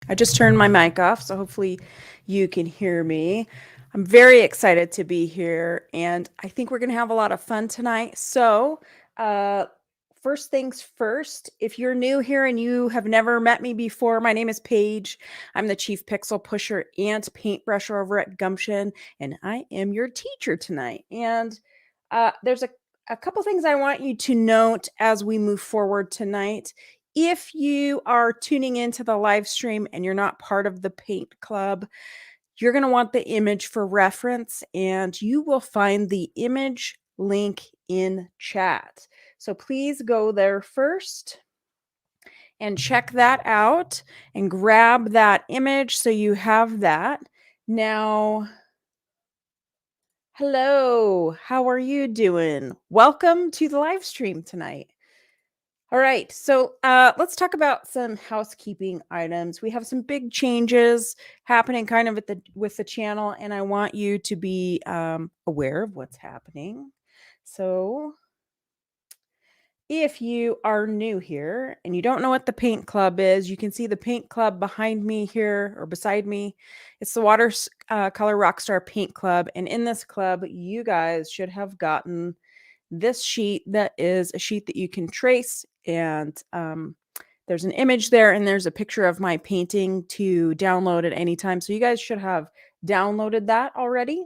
I just turned my mic off, so hopefully you can hear me. I'm very excited to be here, and I think we're going to have a lot of fun tonight. Uh, first things first, if you're new here and you have never met me before, my name is Paige. I'm the Chief Pixel Pusher and Paintbrusher over at Gumption, and I am your teacher tonight. And there's a couple things I want you to note as we move forward tonight. If you are tuning into the live stream and you're not part of the Paint Club, you're going to want the image for reference, and you will find the image link in chat. So please go there first and check that out and grab that image so you have that. Now, hello, how are you doing? Welcome to the live stream tonight. All right, so let's talk about some housekeeping items. We have some big changes happening kind of with the channel, and I want you to be aware of what's happening. So if you are new here and you don't know what the Paint Club is, you can see the Paint Club behind me here or beside me. It's the Watercolor Rockstar Paint Club, and in this club, you guys should have gotten this sheet that is a sheet that you can trace, and there's an image there and there's a picture of my painting to download at any time. So you guys should have downloaded that already.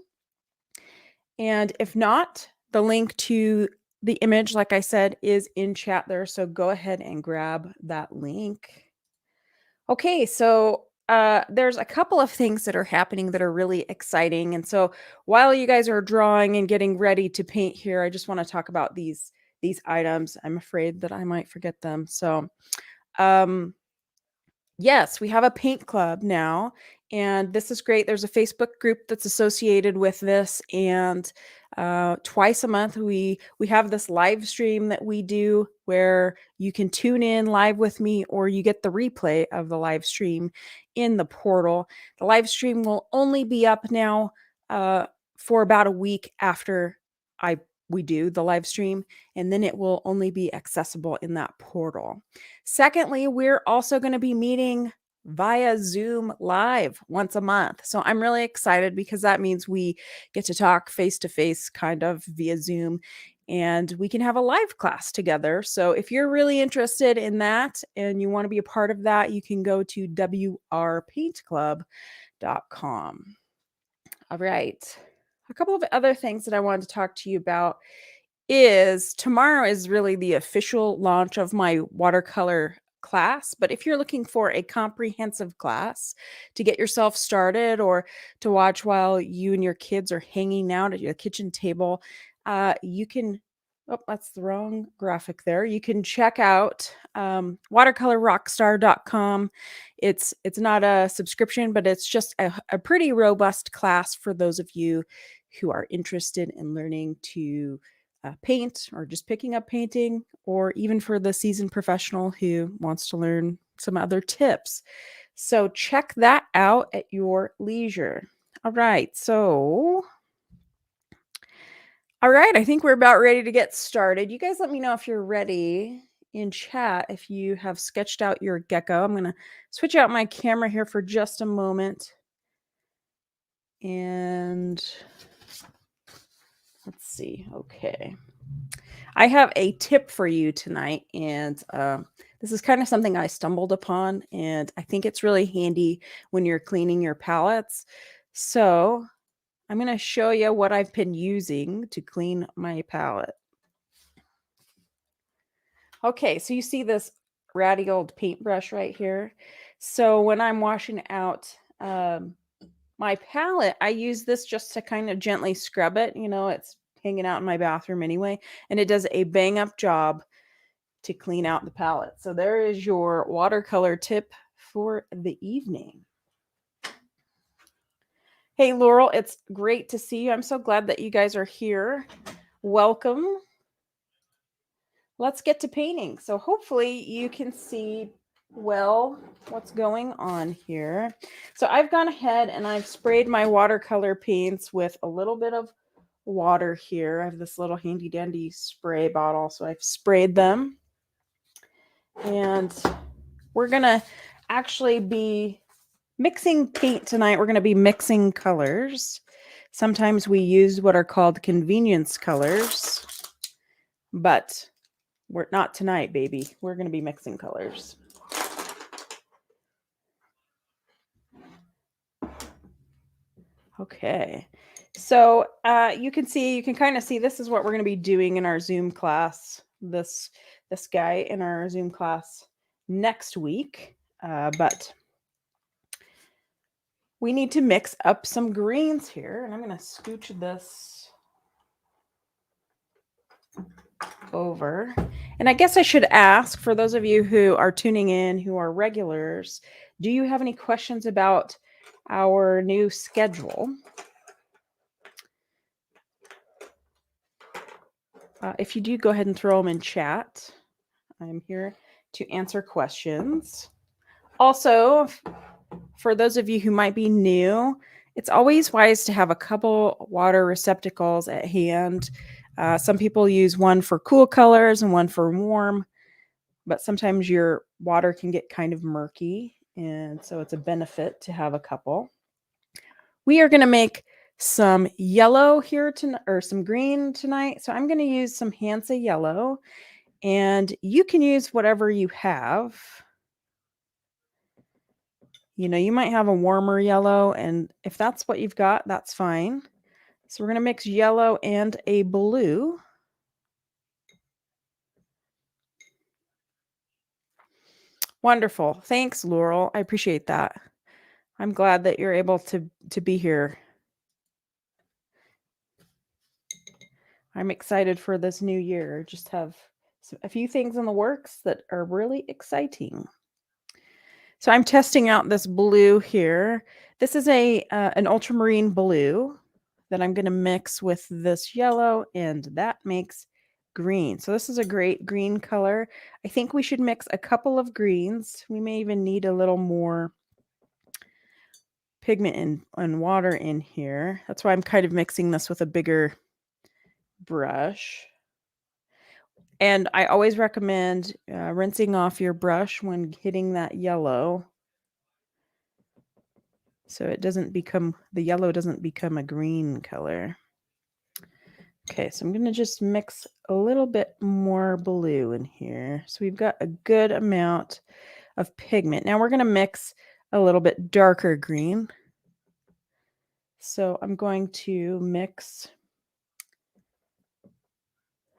And if not, the link to the image, like I said, is in chat there. So go ahead and grab that link. Okay, so there's a couple of things that are happening that are really exciting. And so while you guys are drawing and getting ready to paint here, I just want to talk about these items. I'm afraid that I might forget them. So yes, we have a paint club now, and this is great. There's a Facebook group that's associated with this, and twice a month we have this live stream that we do where you can tune in live with me, or you get the replay of the live stream in the portal. The live stream will only be up now for about a week after we do the live stream, and then it will only be accessible in that portal. Secondly, we're also going to be meeting via Zoom live once a month. So I'm really excited because that means we get to talk face to face kind of via Zoom, and we can have a live class together. So if you're really interested in that and you want to be a part of that, you can go to wrpaintclub.com. All right. A couple of other things that I wanted to talk to you about is tomorrow is really the official launch of my watercolor class. But if you're looking for a comprehensive class to get yourself started, or to watch while you and your kids are hanging out at your kitchen table, you can, oh, that's the wrong graphic there. You can check out watercolorrockstar.com. It's not a subscription, but it's just a pretty robust class for those of you who are interested in learning to paint, or just picking up painting, or even for the seasoned professional who wants to learn some other tips. So check that out at your leisure. All right. I think we're about ready to get started. You guys let me know if you're ready in chat, if you have sketched out your gecko. I'm going to switch out my camera here for just a moment. And let's see. Okay. I have a tip for you tonight, and this is kind of something I stumbled upon, and I think it's really handy when you're cleaning your palettes. So I'm going to show you what I've been using to clean my palette. Okay, so you see this ratty old paintbrush right here. So when I'm washing out my palette, I use this just to kind of gently scrub it. You know, it's hanging out in my bathroom anyway, and it does a bang up job to clean out the palette. So there is your watercolor tip for the evening. Hey, Laurel, it's great to see you. I'm so glad that you guys are here. Welcome. Let's get to painting. So hopefully you can see well what's going on here. So I've gone ahead and I've sprayed my watercolor paints with a little bit of water here. I have this little handy dandy spray bottle, so I've sprayed them. And we're going to actually be mixing paint tonight. We're going to be mixing colors. Sometimes we use what are called convenience colors, but we're not tonight, baby. We're going to be mixing colors. Okay. So you can kind of see this is what we're going to be doing in our Zoom class. This guy in our Zoom class next week. But we need to mix up some greens here, and I'm going to scooch this over. And I guess I should ask, for those of you who are tuning in, who are regulars, do you have any questions about our new schedule? If you do, go ahead and throw them in chat. I'm here to answer questions. Also, for those of you who might be new, it's always wise to have a couple water receptacles at hand. Some people use one for cool colors and one for warm, but sometimes your water can get kind of murky, and so it's a benefit to have a couple. We are going to make some yellow here tonight, or some green tonight. So I'm going to use some Hansa yellow, and you can use whatever you have. You know, you might have a warmer yellow, and if that's what you've got, that's fine. So we're going to mix yellow and a blue. Wonderful. Thanks, Laurel. I appreciate that. I'm glad that you're able to be here. I'm excited for this new year. Just have a few things in the works that are really exciting. So I'm testing out this blue here. This is an ultramarine blue that I'm going to mix with this yellow, and that makes green. So this is a great green color. I think we should mix a couple of greens. We may even need a little more pigment and water in here. That's why I'm kind of mixing this with a bigger brush. And I always recommend rinsing off your brush when hitting that yellow, so it doesn't become, the yellow doesn't become a green color. Okay, so I'm going to just mix a little bit more blue in here. So we've got a good amount of pigment. Now we're going to mix a little bit darker green. So I'm going to mix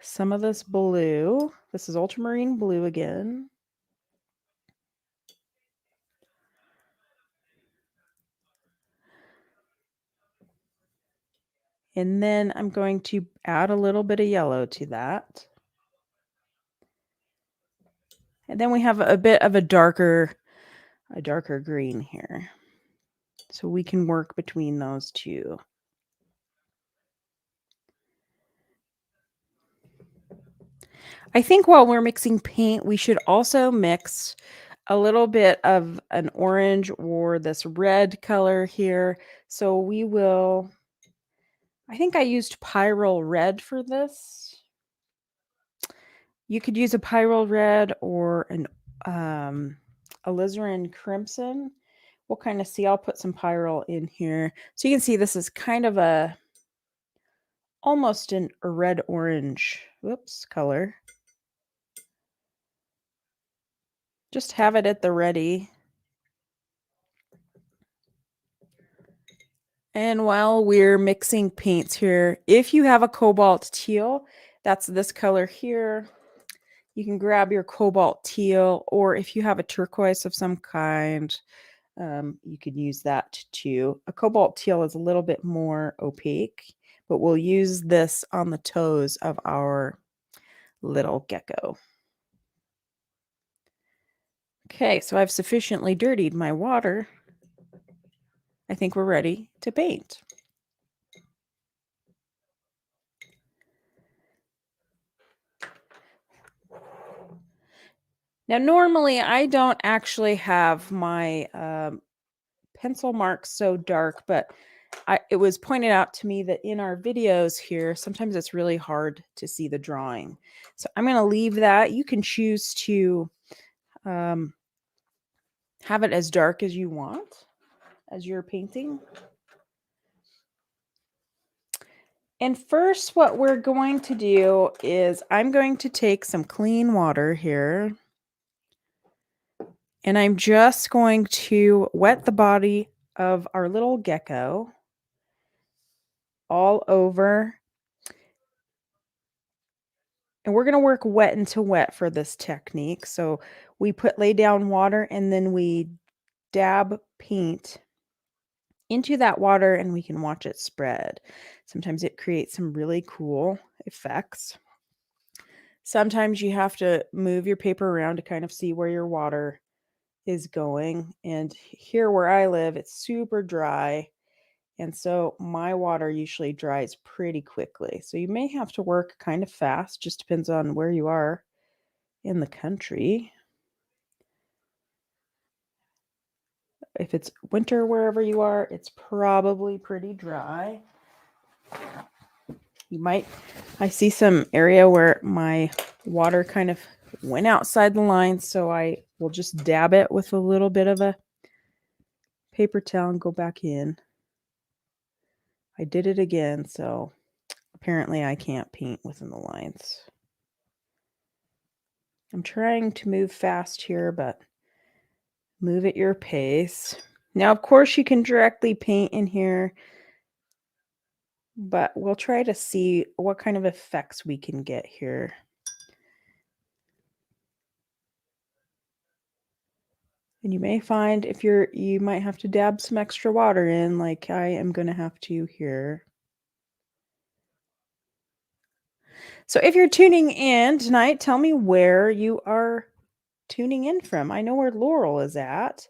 some of this blue. This is ultramarine blue again. And then I'm going to add a little bit of yellow to that. And then we have a bit of a darker green here. So we can work between those two. I think while we're mixing paint, we should also mix a little bit of an orange or this red color here. So we will, I think I used Pyrrole Red for this. You could use a Pyrrole Red or an alizarin Crimson. We'll kind of see. I'll put some Pyrrole in here. So you can see this is kind of almost a red-orange, color. Just have it at the ready. And while we're mixing paints here, if you have a cobalt teal, that's this color here, you can grab your cobalt teal, or if you have a turquoise of some kind, you could use that too. A cobalt teal is a little bit more opaque, but we'll use this on the toes of our little gecko. Okay, so I've sufficiently dirtied my water. I think we're ready to paint. Now, normally I don't actually have my pencil marks so dark, but it was pointed out to me that in our videos here, sometimes it's really hard to see the drawing. So I'm going to leave that. You can choose to have it as dark as you want. as you're painting. And first, what we're going to do is I'm going to take some clean water here, and I'm just going to wet the body of our little gecko all over. And we're going to work wet into wet for this technique. So we lay down water and then we dab paint into that water and we can watch it spread. Sometimes it creates some really cool effects. Sometimes you have to move your paper around to kind of see where your water is going. And here where I live, it's super dry. And so my water usually dries pretty quickly. So you may have to work kind of fast, just depends on where you are in the country. If it's winter wherever you are, it's probably pretty dry. I see some area where my water kind of went outside the line, so I will just dab it with a little bit of a paper towel and go back in. I did it again, so apparently I can't paint within the lines. I'm trying to move fast here, but move at your pace. Now, of course, you can directly paint in here, but we'll try to see what kind of effects we can get here. And you may find you might have to dab some extra water in, like I am going to have to here. So if you're tuning in tonight, tell me where you are tuning in from. I know where Laurel is at.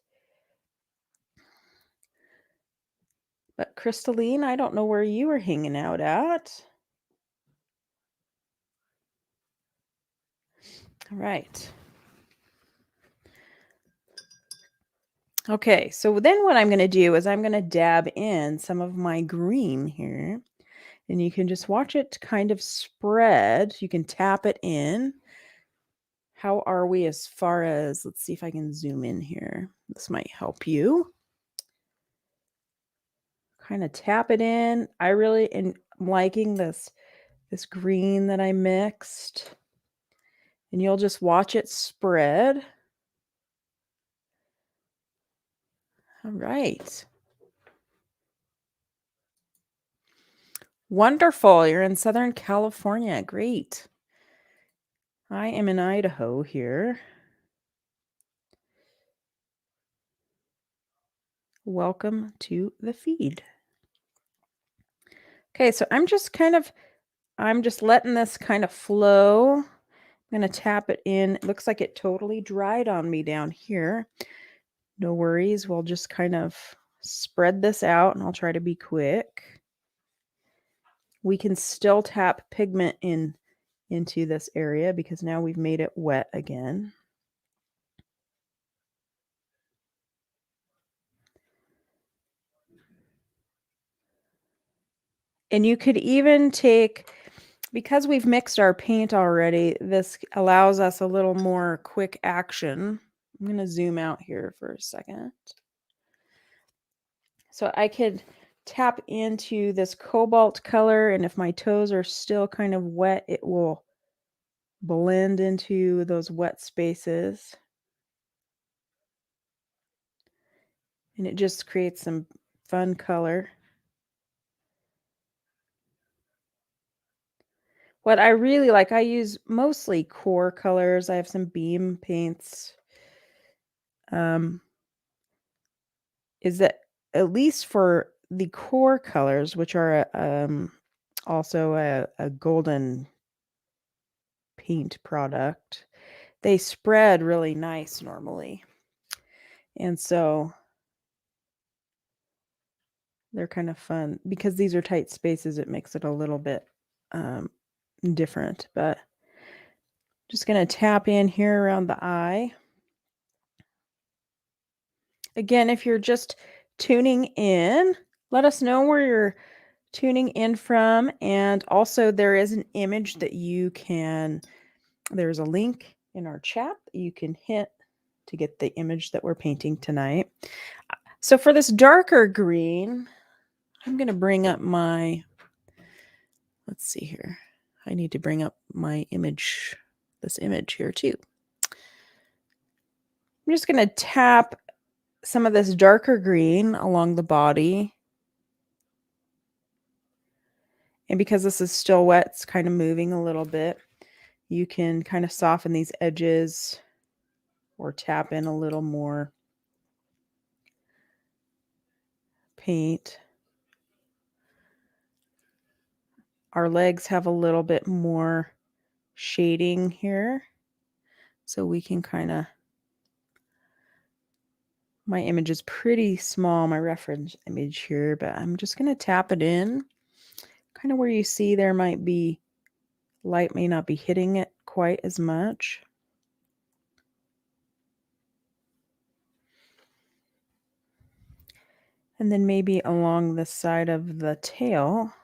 But Crystalline, I don't know where you are hanging out at. All right. Okay, so then what I'm going to do is I'm going to dab in some of my green here. And you can just watch it kind of spread. You can tap it in. How are we as far as, let's see if I can zoom in here. This might help you. Kind of tap it in. I really am liking this green that I mixed. And you'll just watch it spread. All right. Wonderful. You're in Southern California. Great. I am in Idaho here. Welcome to the feed. Okay, so I'm just letting this kind of flow. I'm going to tap it in. It looks like it totally dried on me down here. No worries. We'll just kind of spread this out and I'll try to be quick. We can still tap pigment into this area because now we've made it wet again. And you could even take, because we've mixed our paint already, this allows us a little more quick action. I'm going to zoom out here for a second. So I could tap into this cobalt color, and if my toes are still kind of wet, it will blend into those wet spaces. And it just creates some fun color. What I really like, I use mostly core colors. I have some beam paints. Is that at least for the core colors, which are also a golden paint product, they spread really nice normally. And so they're kind of fun. Because these are tight spaces, it makes it a little bit different. But just going to tap in here around the eye. Again, if you're just tuning in, let us know where you're tuning in from. And also there is an image that there's a link in our chat that you can hit to get the image that we're painting tonight. So for this darker green, I'm going to bring up my, let's see here. I need to bring up my image, this image here too. I'm just going to tap some of this darker green along the body. And because this is still wet, it's kind of moving a little bit. You can kind of soften these edges or tap in a little more paint. Our legs have a little bit more shading here. So we can kind of, my image is pretty small, my reference image here, but I'm just going to tap it in. Kind of where you see there might be, light may not be hitting it quite as much. And then maybe along the side of the tail,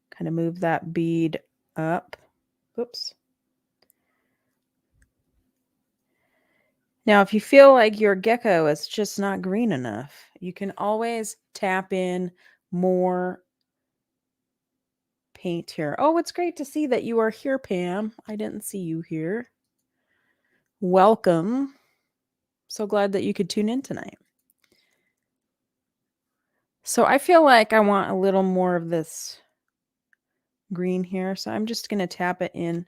kind of move that bead up. Oops. Now, if you feel like your gecko is just not green enough, you can always tap in more paint here. Oh, it's great to see that you are here, Pam. I didn't see you here. Welcome. So glad that you could tune in tonight. So I feel like I want a little more of this green here. So I'm just going to tap it in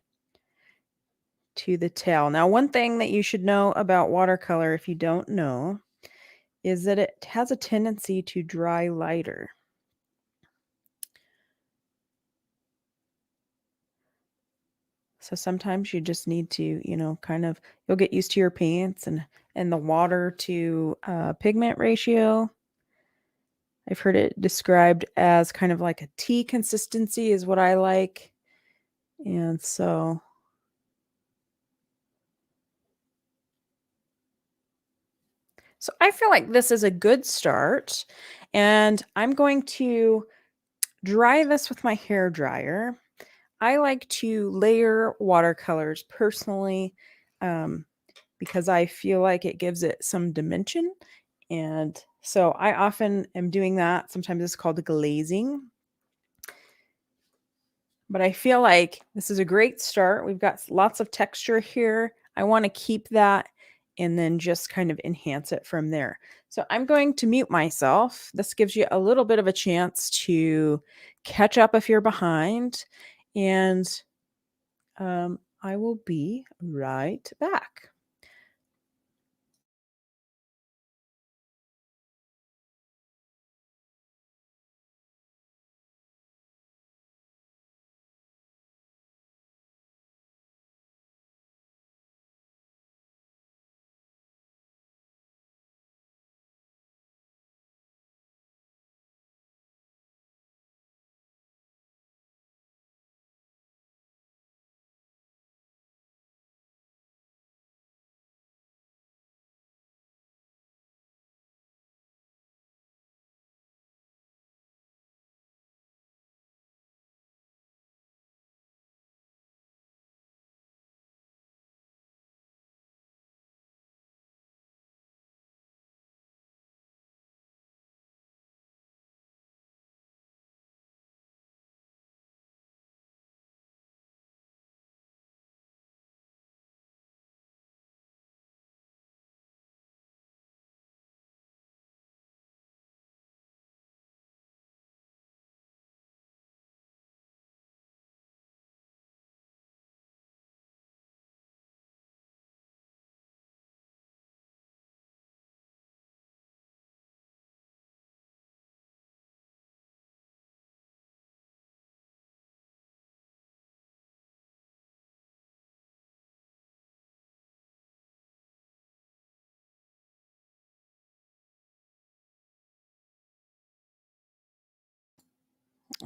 to the tail. Now, one thing that you should know about watercolor, if you don't know, is that it has a tendency to dry lighter. So sometimes you just need to, kind of, you'll get used to your paints and the water to pigment ratio. I've heard it described as kind of like a tea consistency is what I like. And so I feel like this is a good start, and I'm going to dry this with my hair dryer. I like to layer watercolors personally because I feel like it gives it some dimension. And so I often am doing that. Sometimes it's called glazing. But I feel like this is a great start. We've got lots of texture here. I want to keep that and then just kind of enhance it from there. So I'm going to mute myself. This gives you a little bit of a chance to catch up if you're behind. And I will be right back.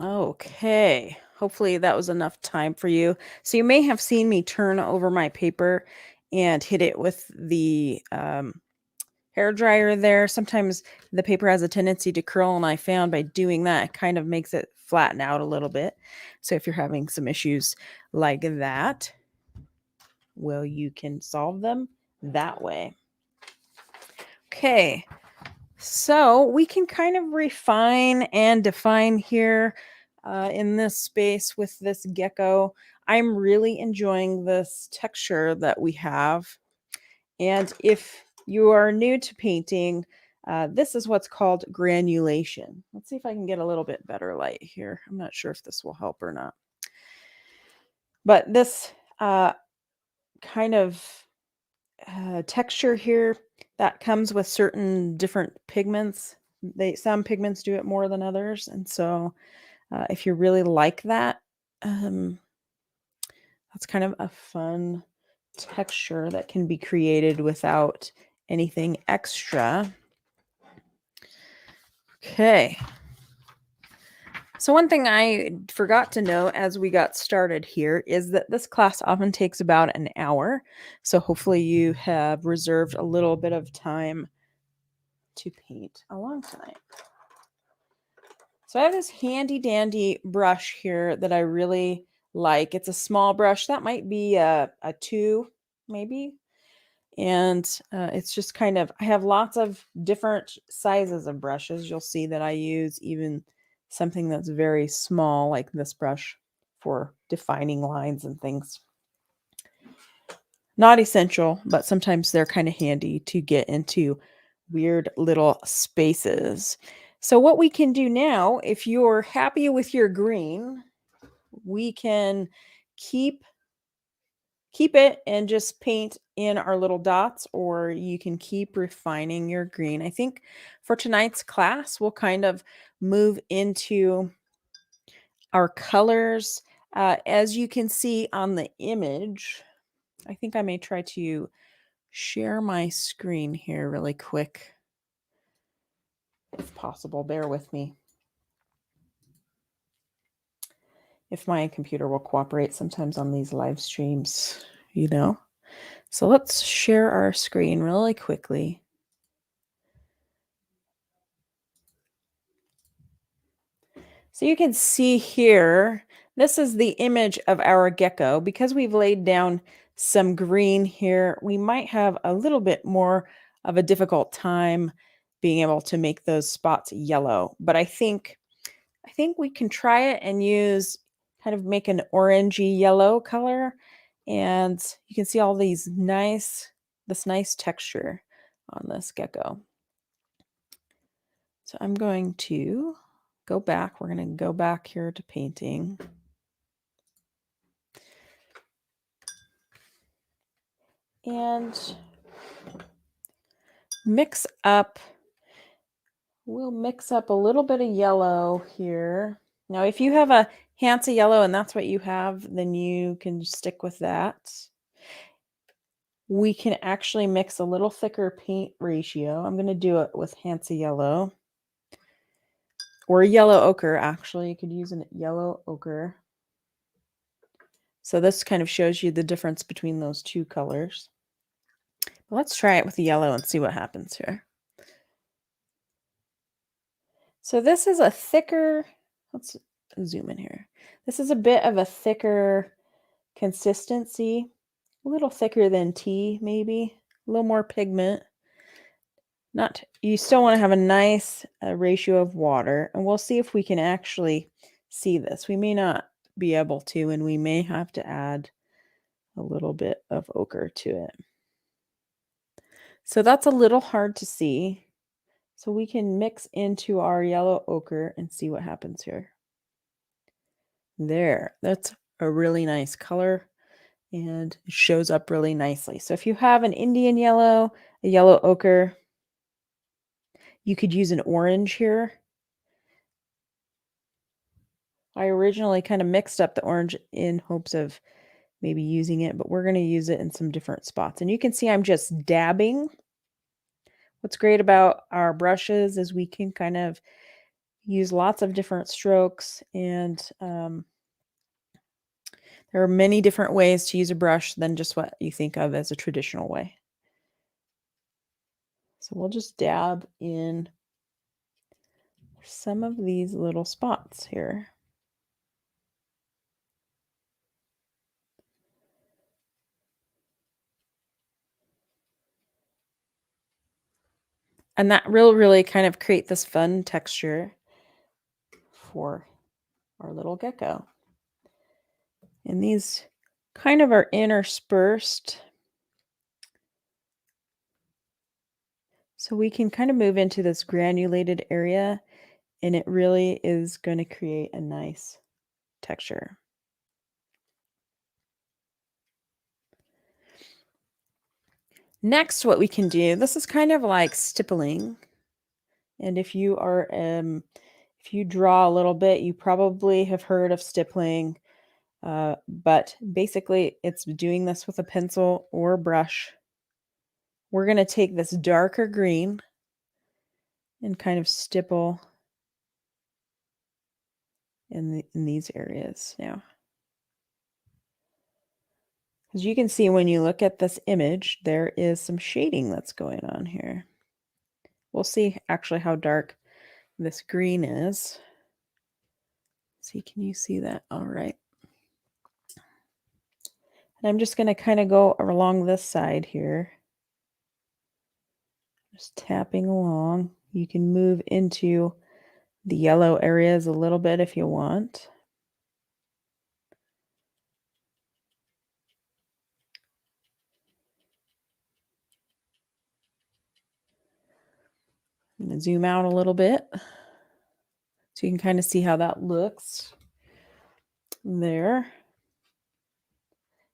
Okay, hopefully that was enough time for you. So you may have seen me turn over my paper and hit it with the hair dryer there. Sometimes the paper has a tendency to curl, and I found by doing that, it kind of makes it flatten out a little bit. So if you're having some issues like that, well, you can solve them that way. Okay, so we can kind of refine and define here in this space with this gecko. I'm really enjoying this texture that we have. And if you are new to painting, this is what's called granulation. Let's see if I can get a little bit better light here. I'm not sure if this will help or not. But this kind of texture here that comes with certain different pigments. Some pigments do it more than others, and so if you really like that, um, that's kind of a fun texture that can be created without anything extra. Okay. So one thing I forgot to note as we got started here is that this class often takes about an hour. So hopefully you have reserved a little bit of time to paint along tonight. So I have this handy dandy brush here that I really like. It's a small brush. That might be a 2 maybe. And it's just kind of, I have lots of different sizes of brushes. You'll see that I use even something that's very small, like this brush, for defining lines and things. Not essential, but sometimes they're kind of handy to get into weird little spaces. So what we can do now, if you're happy with your green, we can keep it and just paint in our little dots, or you can keep refining your green. I think for tonight's class, we'll kind of move into our colors. As you can see on the image, I think I may try to share my screen here really quick, if possible. Bear with me. If my computer will cooperate sometimes on these live streams, you know. So let's share our screen really quickly. So you can see here, this is the image of our gecko. Because we've laid down some green here, we might have a little bit more of a difficult time being able to make those spots yellow. But I think we can try it and use kind of make an orangey yellow color. And you can see all this nice texture on this gecko. So I'm going to go back. We're going to go back here to painting. And we'll mix up a little bit of yellow here. Now, if you have a Hansa yellow and that's what you have, then you can stick with that. We can actually mix a little thicker paint ratio. I'm going to do it with Hansa yellow. Or yellow ochre, actually. You could use a yellow ochre. So this kind of shows you the difference between those two colors. But let's try it with the yellow and see what happens here. So this is a thicker, let's zoom in here. This is a bit of a thicker consistency, a little thicker than tea, maybe, a little more pigment. You still want to have a nice ratio of water, and we'll see if we can actually see this. We may not be able to, and we may have to add a little bit of ochre to it. So that's a little hard to see. So we can mix into our yellow ochre and see what happens here. There, that's a really nice color and it shows up really nicely. So if you have an Indian yellow, a yellow ochre, you could use an orange here. I originally kind of mixed up the orange in hopes of maybe using it, but we're going to use it in some different spots. And you can see I'm just dabbing. What's great about our brushes is we can kind of use lots of different strokes, and there are many different ways to use a brush than just what you think of as a traditional way. So we'll just dab in some of these little spots here. And that will really kind of create this fun texture for our little gecko. And these kind of are interspersed. So we can kind of move into this granulated area, and it really is going to create a nice texture. Next, what we can do, this is kind of like stippling. And if you are, if you draw a little bit, you probably have heard of stippling. But basically, it's doing this with a pencil or a brush. We're going to take this darker green and kind of stipple in these areas now. As you can see, when you look at this image, there is some shading that's going on here. We'll see actually how dark this green is. See, can you see that? All right. And I'm just going to kind of go along this side here. Just tapping along. You can move into the yellow areas a little bit if you want. I'm going to zoom out a little bit so you can kind of see how that looks there.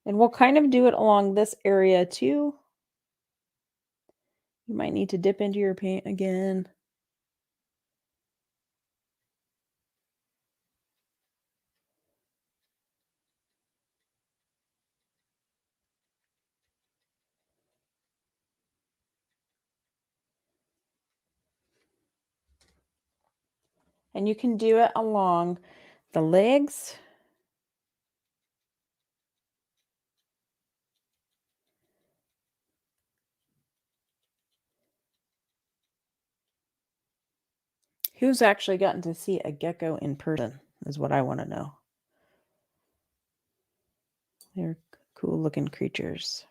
And we'll kind of do it along this area too. You might need to dip into your paint again. And you can do it along the legs. Who's actually gotten to see a gecko in person is what I want to know. They're cool looking creatures.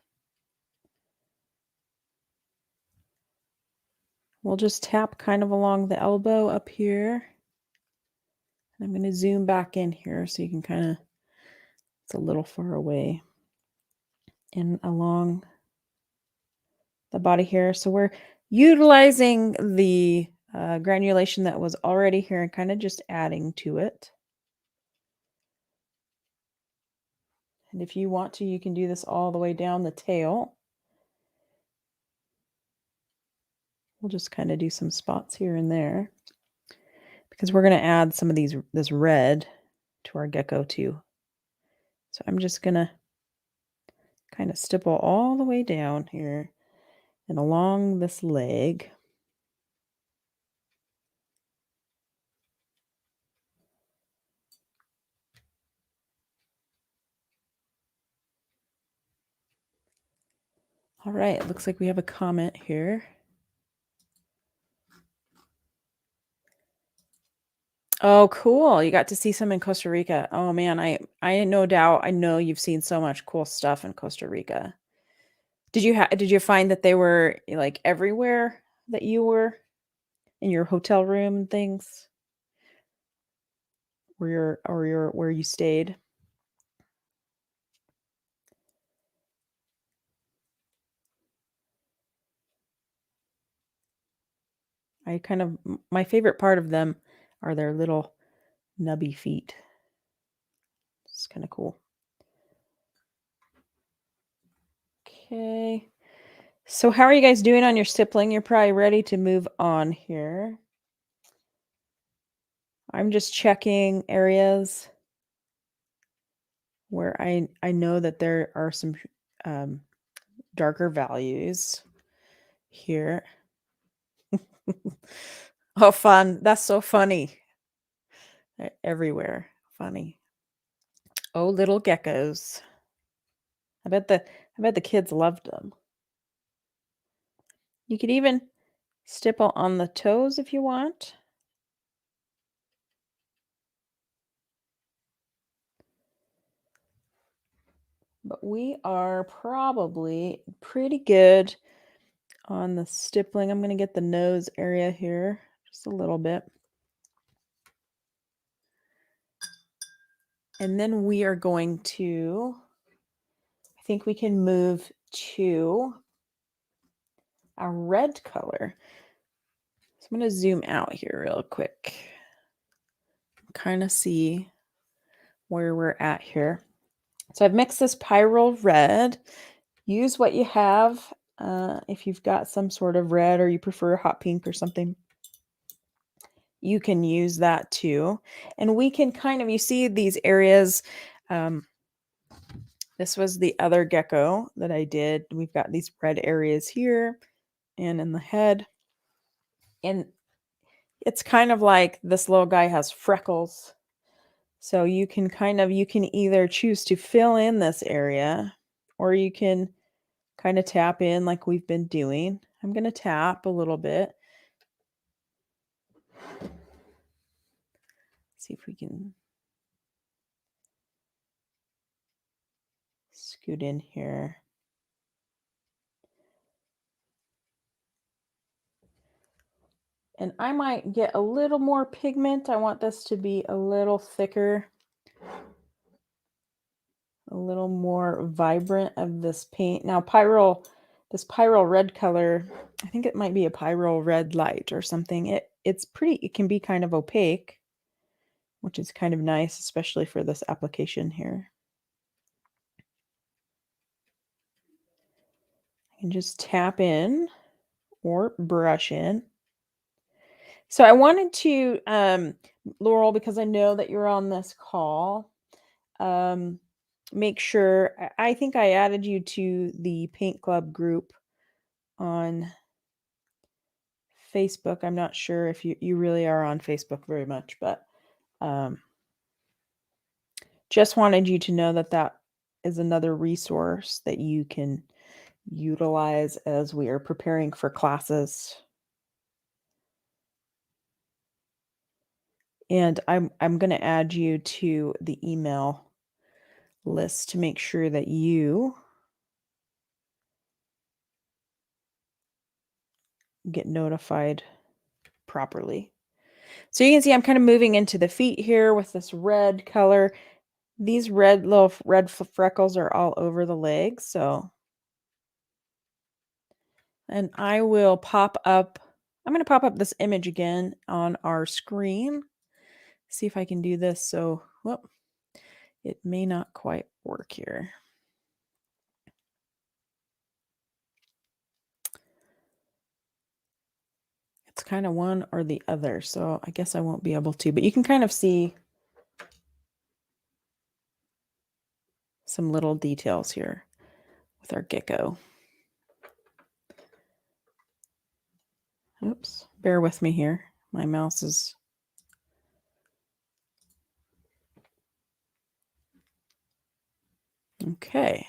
We'll just tap kind of along the elbow up here. And I'm going to zoom back in here so you can kind of, it's a little far away. And along the body here. So we're utilizing the granulation that was already here and kind of just adding to it. And if you want to, you can do this all the way down the tail. We'll just kind of do some spots here and there because we're going to add some of this red to our gecko too. So I'm just going to kind of stipple all the way down here and along this leg. All right, it looks like we have a comment here. Oh, cool. You got to see some in Costa Rica. Oh man, I no doubt I know you've seen so much cool stuff in Costa Rica. Did you find that they were like everywhere that you were in your hotel room and things? Where you stayed? My favorite part of them are their little nubby feet. It's kind of cool. Okay. So how are you guys doing on your stippling? You're probably ready to move on here. I'm just checking areas where I know that there are some darker values here. Oh, fun. That's so funny. They're everywhere. Funny. Oh, little geckos. I bet the kids loved them. You could even stipple on the toes if you want. But we are probably pretty good on the stippling. I'm going to get the nose area here just a little bit. And then we are going to, I think we can move to a red color. So I'm going to zoom out here real quick. Kind of see where we're at here. So I've mixed this pyrrole red. Use what you have. If you've got some sort of red or you prefer hot pink or something, you can use that too. And we can kind of, you see these areas. This was the other gecko that I did. We've got these red areas here and in the head. And it's kind of like this little guy has freckles. So you can either choose to fill in this area or you can kind of tap in like we've been doing. I'm going to tap a little bit. See if we can scoot in here. And I might get a little more pigment. I want this to be a little thicker, a little more vibrant of this paint. Now, this pyrrole red color, I think it might be a pyrrole red light or something. It can be kind of opaque, which is kind of nice, especially for this application here. I can just tap in or brush in. So I wanted to, Laurel, because I know that you're on this call, make sure, I think I added you to the Paint Club group on Facebook. I'm not sure if you really are on Facebook very much, but just wanted you to know that that is another resource that you can utilize as we are preparing for classes. And I'm going to add you to the email list to make sure that you get notified properly. So you can see I'm kind of moving into the feet here with this red color. These little red freckles are all over the legs. And I'm going to pop up this image again on our screen. See if I can do this. So, it may not quite work here. It's kind of one or the other, so I guess I won't be able to, but you can kind of see some little details here with our gecko. Oops, bear with me here. My mouse is... Okay.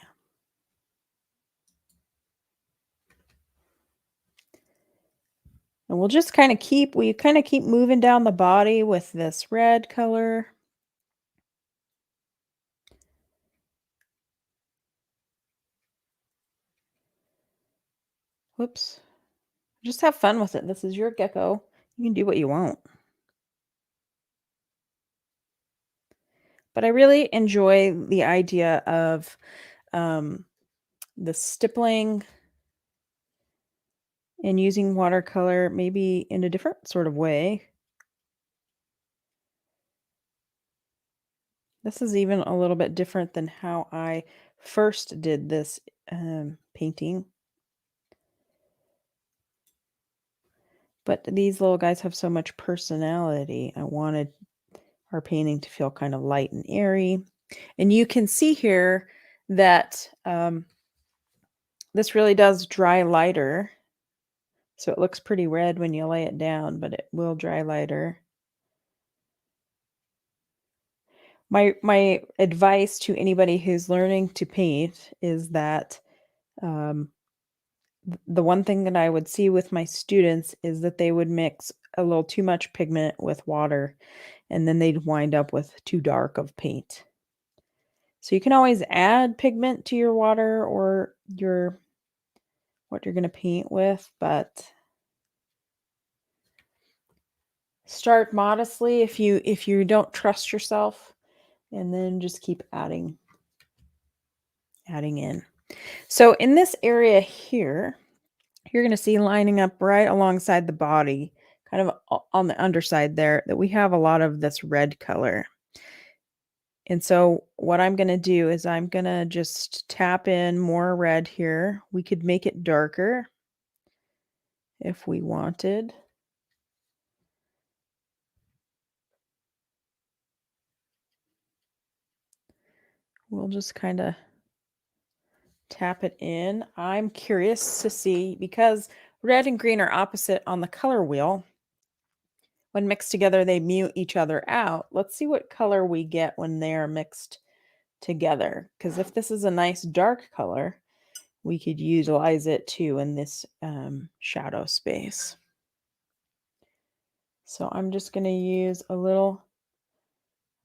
And we'll just kind of keep moving down the body with this red color. Whoops. Just have fun with it. This is your gecko. You can do what you want. But I really enjoy the idea of the stippling and using watercolor maybe in a different sort of way. This is even a little bit different than how I first did this painting. But these little guys have so much personality. I wanted our painting to feel kind of light and airy. And you can see here that this really does dry lighter. So it looks pretty red when you lay it down, but it will dry lighter. My advice to anybody who's learning to paint is that the one thing that I would see with my students is that they would mix a little too much pigment with water, and then they'd wind up with too dark of paint. So you can always add pigment to your water or your what you're going to paint with, but start modestly if you don't trust yourself, and then just keep adding in. So in this area here, you're going to see lining up right alongside the body, kind of on the underside there, that we have a lot of this red color. And so what I'm going to do is I'm going to just tap in more red here. We could make it darker if we wanted. We'll just kind of tap it in. I'm curious to see, because red and green are opposite on the color wheel. When mixed together, they mute each other out. Let's see what color we get when they are mixed together. Because if this is a nice dark color, we could utilize it too in this shadow space. So I'm just going to use a little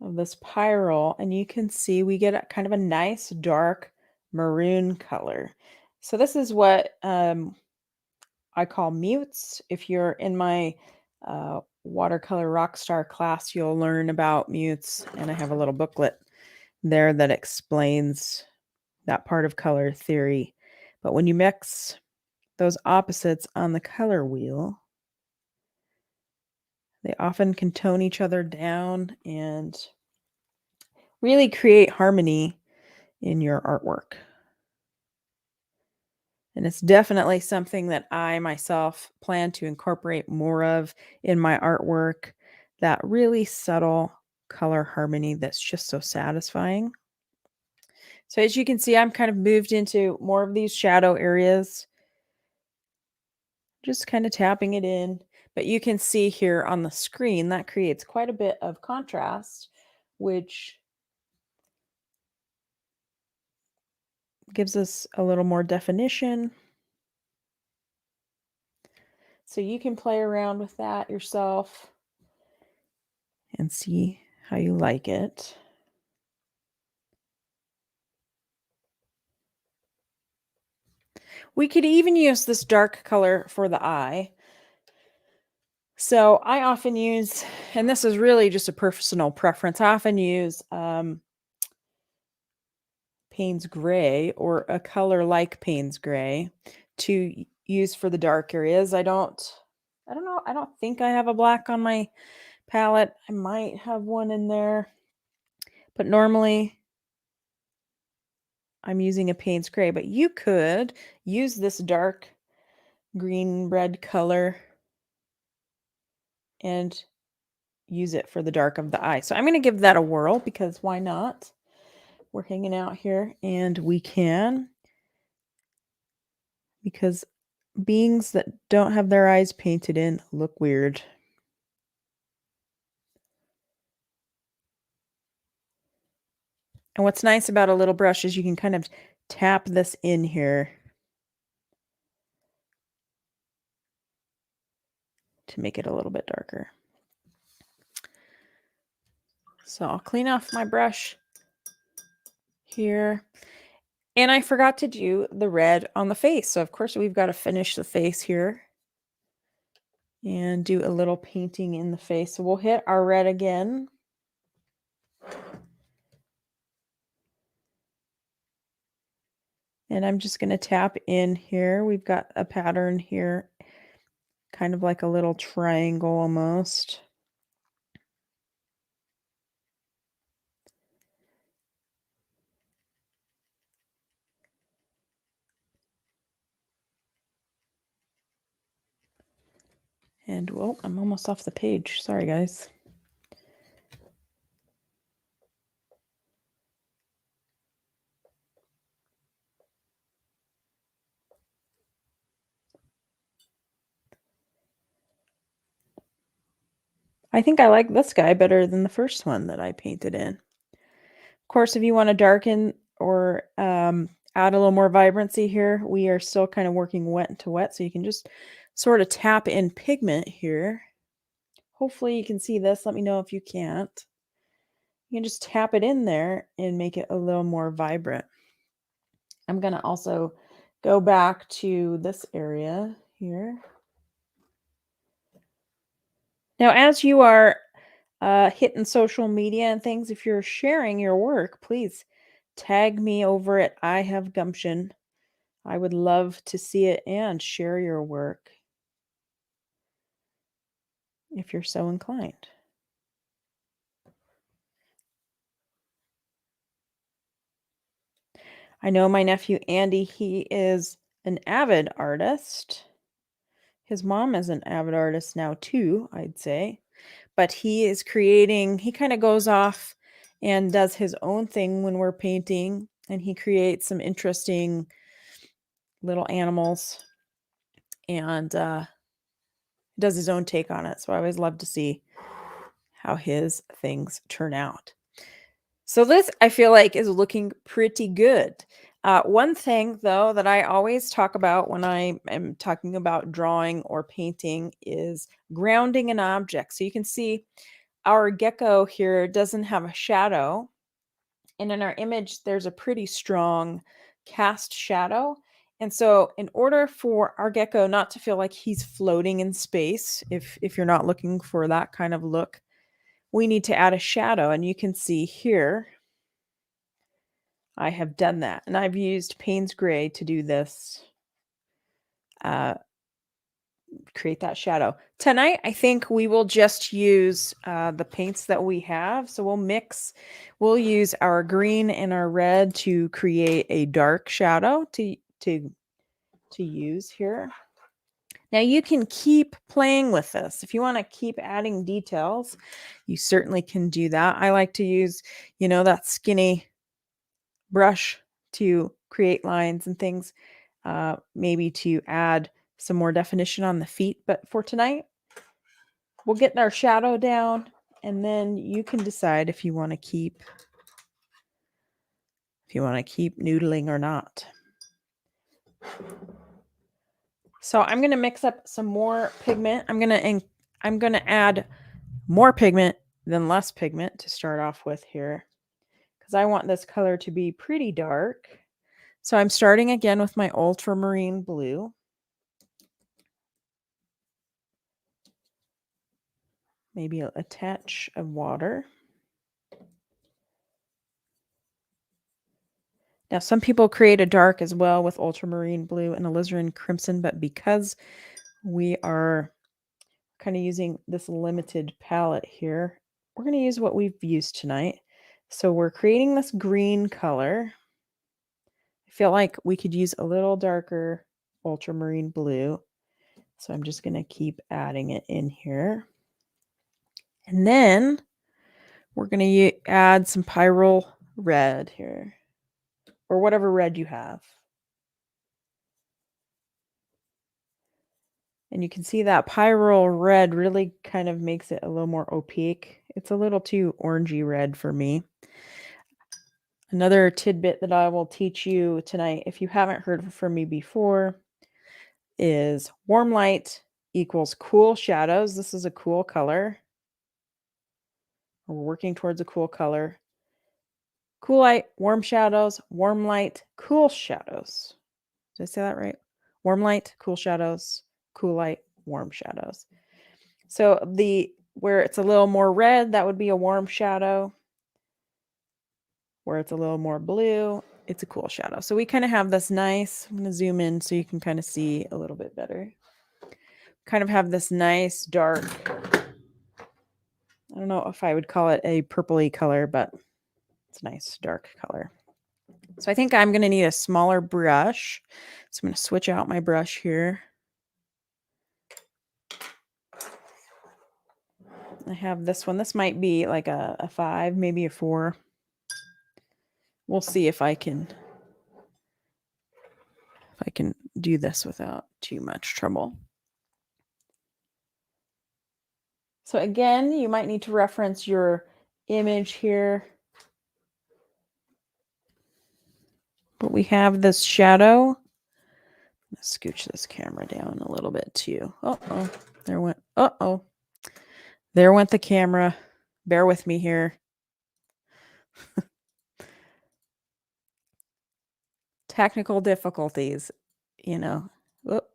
of this pyrrole, and you can see we get a kind of a nice dark maroon color. So this is what I call mutes. If you're in my Watercolor Rockstar class, you'll learn about mutes, and I have a little booklet there that explains that part of color theory. But when you mix those opposites on the color wheel, they often can tone each other down and really create harmony in your artwork. And it's definitely something that I myself plan to incorporate more of in my artwork, that really subtle color harmony that's just so satisfying. So as you can see, I'm kind of moved into more of these shadow areas, just kind of tapping it in. But you can see here on the screen that creates quite a bit of contrast, which gives us a little more definition. So you can play around with that yourself and see how you like it. We could even use this dark color for the eye. So I often use, and this is really just a personal preference, I often use Payne's Gray, or a color like Payne's Gray, to use for the dark areas. I don't know, I don't think I have a black on my palette. I might have one in there, but normally I'm using a Payne's Gray. But you could use this dark green red color and use it for the dark of the eye. So I'm going to give that a whirl, because why not? We're hanging out here and we can, because beings that don't have their eyes painted in look weird. And what's nice about a little brush is you can kind of tap this in here to make it a little bit darker. So I'll clean off my brush here. And I forgot to do the red on the face. So of course we've got to finish the face here and do a little painting in the face. So we'll hit our red again. And I'm just going to tap in here. We've got a pattern here, kind of like a little triangle almost. And, well, I'm almost off the page. Sorry, guys. I think I like this guy better than the first one that I painted in. Of course, if you want to darken or add a little more vibrancy here, we are still kind of working wet to wet, so you can just sort of tap in pigment here. Hopefully you can see this. Let me know if you can't. You can just tap it in there and make it a little more vibrant. I'm going to also go back to this area here. Now, as you are hitting social media and things, if you're sharing your work, please tag me over at I Have Gumption. I would love to see it and share your work if you're so inclined. I know my nephew Andy, he is an avid artist. His mom is an avid artist now too, I'd say. But he is creating, he kind of goes off and does his own thing when we're painting, and he creates some interesting little animals and does his own take on it. So I always love to see how his things turn out. So this, I feel like, is looking pretty good. One thing, though, that I always talk about when I am talking about drawing or painting is grounding an object. So you can see our gecko here doesn't have a shadow. And in our image, there's a pretty strong cast shadow. And so in order for our gecko not to feel like he's floating in space, if you're not looking for that kind of look, we need to add a shadow. And you can see here, I have done that. And I've used Payne's Gray to do this, create that shadow. Tonight, I think we will just use the paints that we have. So we'll use our green and our red to create a dark shadow to use here. Now you can keep playing with this. If you want to keep adding details, you certainly can do that. I like to use, that skinny brush to create lines and things, maybe to add some more definition on the feet. But for tonight, we'll get our shadow down, and then you can decide if you want to keep noodling or not. So I'm going to mix up some more pigment. I'm going to add more pigment than less pigment to start off with here, because I want this color to be pretty dark. So I'm starting again with my ultramarine blue. Maybe a touch of water. Now, some people create a dark as well with ultramarine blue and alizarin crimson, but because we are kind of using this limited palette here, we're going to use what we've used tonight. So we're creating this green color. I feel like we could use a little darker ultramarine blue. So I'm just going to keep adding it in here. And then we're going to add some pyrrole red here, or whatever red you have. And you can see that pyrrole red really kind of makes it a little more opaque. It's a little too orangey red for me. Another tidbit that I will teach you tonight, if you haven't heard from me before, is warm light equals cool shadows. This is a cool color. We're working towards a cool color. Cool light, warm shadows, warm light, cool shadows. Did I say that right? Warm light, cool shadows, cool light, warm shadows. So where it's a little more red, that would be a warm shadow. Where it's a little more blue, it's a cool shadow. So we kind of have this nice, I'm going to zoom in so you can kind of see a little bit better. Kind of have this nice dark, I don't know if I would call it a purpley color, but it's a nice dark color. So I think I'm going to need a smaller brush. So I'm going to switch out my brush here. I have this one. This might be like a 5, maybe a 4. We'll see if I can do this without too much trouble. So again, you might need to reference your image here. But we have this shadow. Let's scooch this camera down a little bit too. Uh-oh. There went the camera. Bear with me here. Technical difficulties. you know, whoop.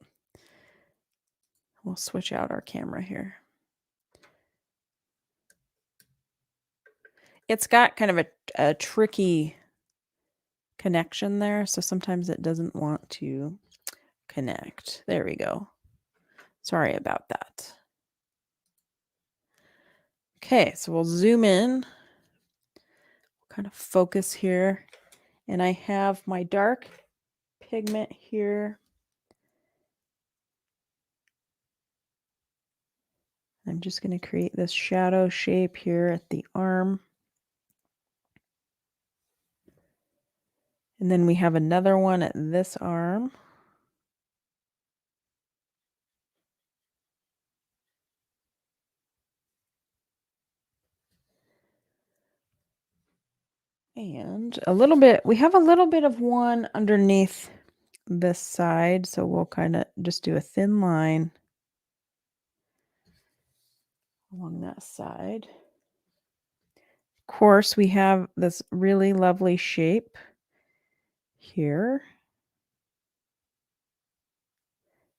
We'll switch out our camera here. It's got kind of a tricky connection there, so sometimes it doesn't want to connect. There we go. Sorry about that. Okay, so we'll zoom in, kind of focus here, and I have my dark pigment here. I'm just going to create this shadow shape here at the arm. And then we have another one at this arm. And a little bit, we have a little bit of one underneath this side. So we'll kind of just do a thin line along that side. Of course, we have this really lovely shape here.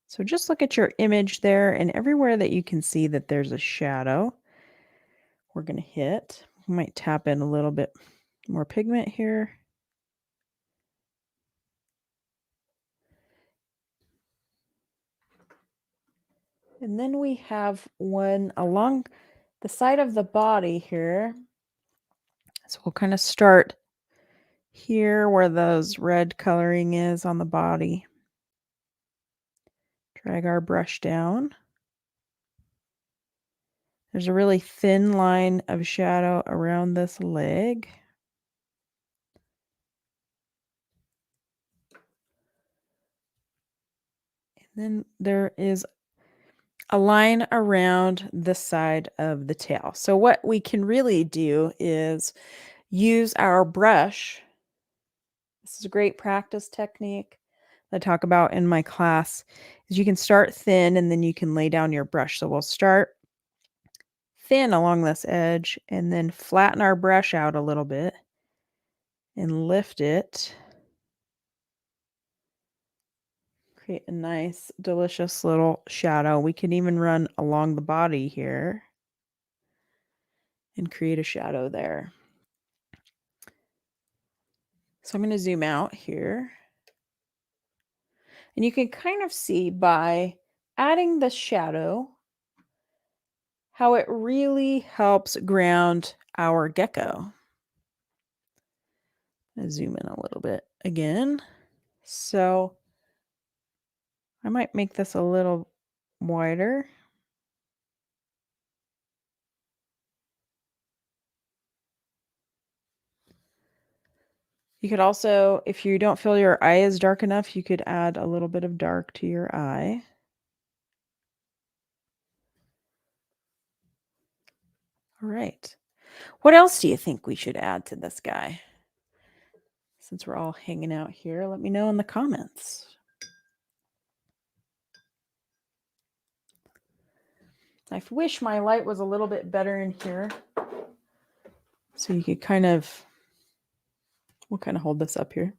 So just look at your image there, and everywhere that you can see that there's a shadow, we're going to hit. We might tap in a little bit more pigment here. And then we have one along the side of the body here. So we'll kind of start here where those red coloring is on the body. Drag our brush down. There's a really thin line of shadow around this leg. And then there is a line around the side of the tail. So what we can really do is use our brush. This is a great practice technique that I talk about in my class. Is you can start thin and then you can lay down your brush. So we'll start thin along this edge and then flatten our brush out a little bit and lift it. Create a nice, delicious little shadow. We can even run along the body here and create a shadow there. So I'm going to zoom out here. And you can kind of see by adding the shadow how it really helps ground our gecko. I'll zoom in a little bit again. So I might make this a little wider. You could also, if you don't feel your eye is dark enough, you could add a little bit of dark to your eye. All right. What else do you think we should add to this guy? Since we're all hanging out here, let me know in the comments. I wish my light was a little bit better in here. So you could kind of, we'll kind of hold this up here.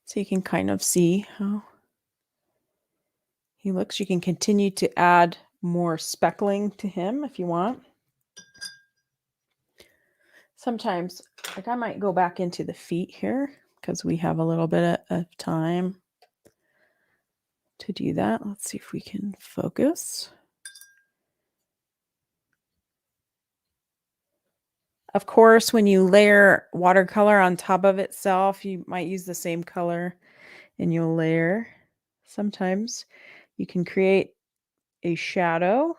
So you can kind of see how he looks. You can continue to add more speckling to him if you want. Sometimes, like I might go back into the feet here because we have a little bit of time to do that. Let's see if we can focus. Of course, when you layer watercolor on top of itself, you might use the same color and you'll layer. Sometimes you can create a shadow.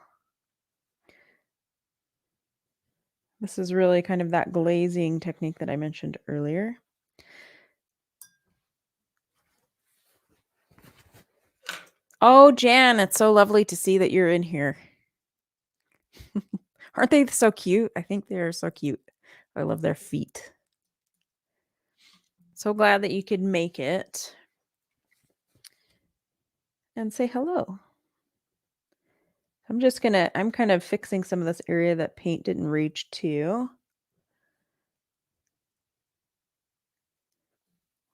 This is really kind of that glazing technique that I mentioned earlier. Oh, Jan, it's so lovely to see that you're in here. Aren't they so cute? I think they're so cute. I love their feet. So glad that you could make it. And say hello. I'm kind of fixing some of this area that paint didn't reach to.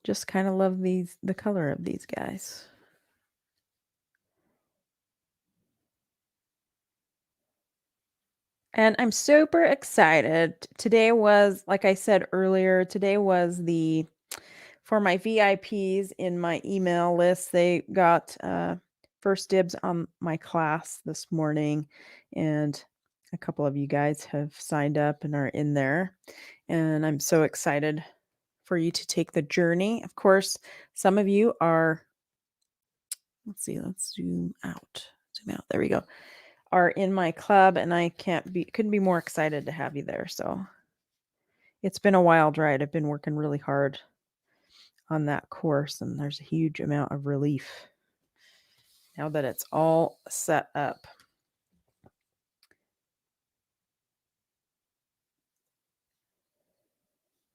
Just kind of love the color of these guys. And I'm super excited. Today was, like I said earlier, today was for my VIPs in my email list. They got first dibs on my class this morning, and a couple of you guys have signed up and are in there. And I'm so excited for you to take the journey. Of course, some of you are, let's see, let's zoom out. Zoom out. There we go. Are in my club, and I couldn't be more excited to have you there. So it's been a wild ride. I've been working really hard on that course, and there's a huge amount of relief now that it's all set up.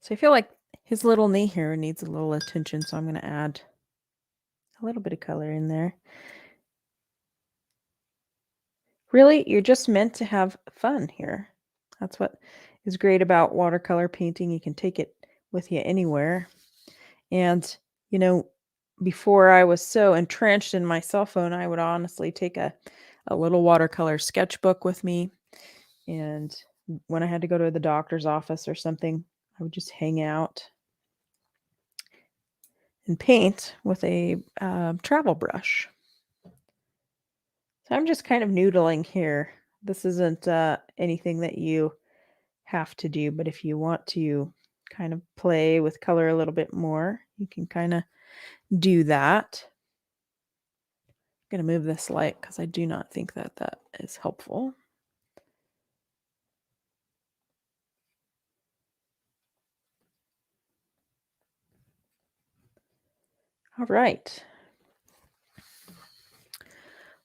So I feel like his little knee here needs a little attention, so I'm going to add a little bit of color in there. Really, you're just meant to have fun here. That's what is great about watercolor painting. You can take it with you anywhere. And, you know, before I was so entrenched in my cell phone, I would honestly take a little watercolor sketchbook with me. And when I had to go to the doctor's office or something, I would just hang out and paint with a travel brush. So I'm just kind of noodling here. This isn't anything that you have to do, but if you want to kind of play with color a little bit more, you can kind of do that. I'm going to move this light because I do not think that that is helpful. All right.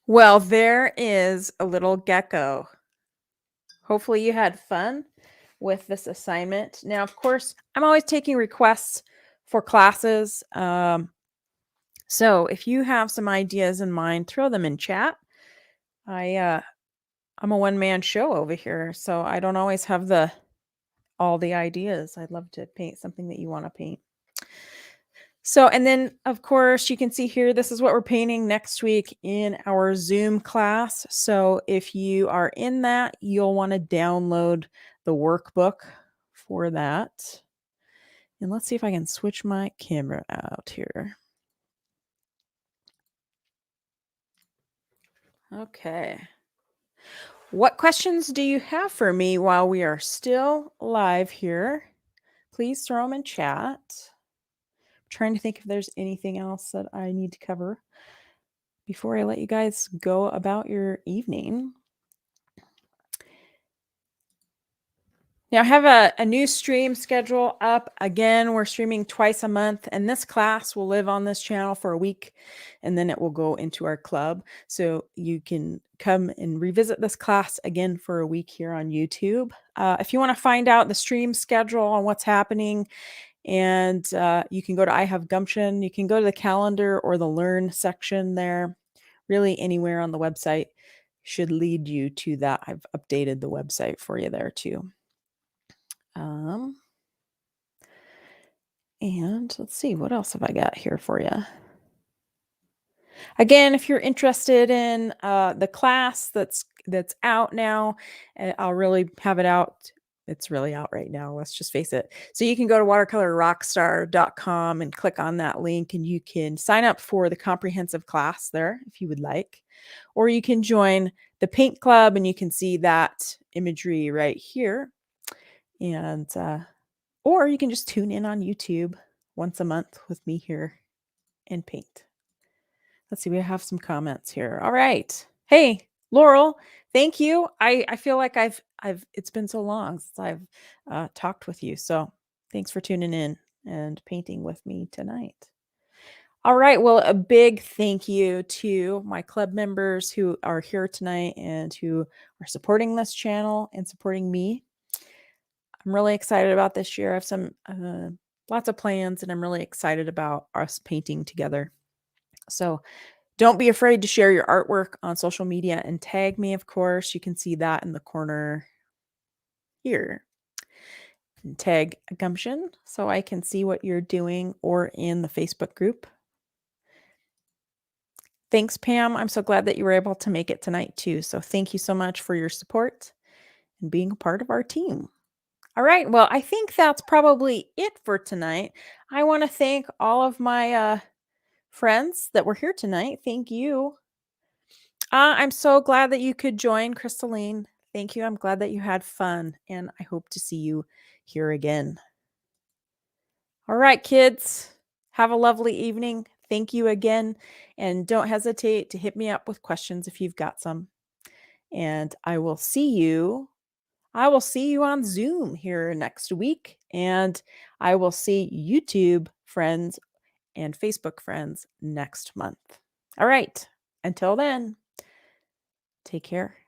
Well, there is a little gecko. Hopefully you had fun with this assignment. Now, of course, I'm always taking requests for classes. So if you have some ideas in mind, throw them in chat. I'm a one-man show over here, so I don't always have all the ideas. I'd love to paint something that you want to paint. So, and then of course you can see here, this is what we're painting next week in our Zoom class. So if you are in that, you'll want to download the workbook for that. And let's see if I can switch my camera out here. Okay. What questions do you have for me while we are still live here? Please throw them in chat. I'm trying to think if there's anything else that I need to cover before I let you guys go about your evening. Now, I have a new stream schedule up. Again, we're streaming twice a month, and this class will live on this channel for a week, and then it will go into our club. So you can come and revisit this class again for a week here on YouTube. If you want to find out the stream schedule on what's happening, and you can go to I Have Gumption. You can go to the calendar or the Learn section there. Really, anywhere on the website should lead you to that. I've updated the website for you there too. And let's see, what else have I got here for you? Again, if you're interested in the class that's out now, I'll really have it out. It's really out right now. Let's just face it. So you can go to watercolorrockstar.com and click on that link, and you can sign up for the comprehensive class there if you would like. Or you can join the paint club, and you can see that imagery right here. And or you can just tune in on YouTube once a month with me here and paint. Let's see, we have some comments here. All right. Hey, Laurel, thank you. I feel like it's been so long since I've talked with you. So thanks for tuning in and painting with me tonight. All right. Well, a big thank you to my club members who are here tonight and who are supporting this channel and supporting me. I'm really excited about this year. I have some lots of plans, and I'm really excited about us painting together. So don't be afraid to share your artwork on social media and tag me, of course. You can see that in the corner here. and tag Gumption so I can see what you're doing, or in the Facebook group. Thanks, Pam. I'm so glad that you were able to make it tonight too. So thank you so much for your support and being a part of our team. All right. Well, I think that's probably it for tonight. I want to thank all of my friends that were here tonight. Thank you. I'm so glad that you could join, Crystalline. Thank you. I'm glad that you had fun, and I hope to see you here again. All right, kids, have a lovely evening. Thank you again, and don't hesitate to hit me up with questions if you've got some. And I will see you on Zoom here next week, and I will see YouTube friends and Facebook friends next month. All right. Until then, take care.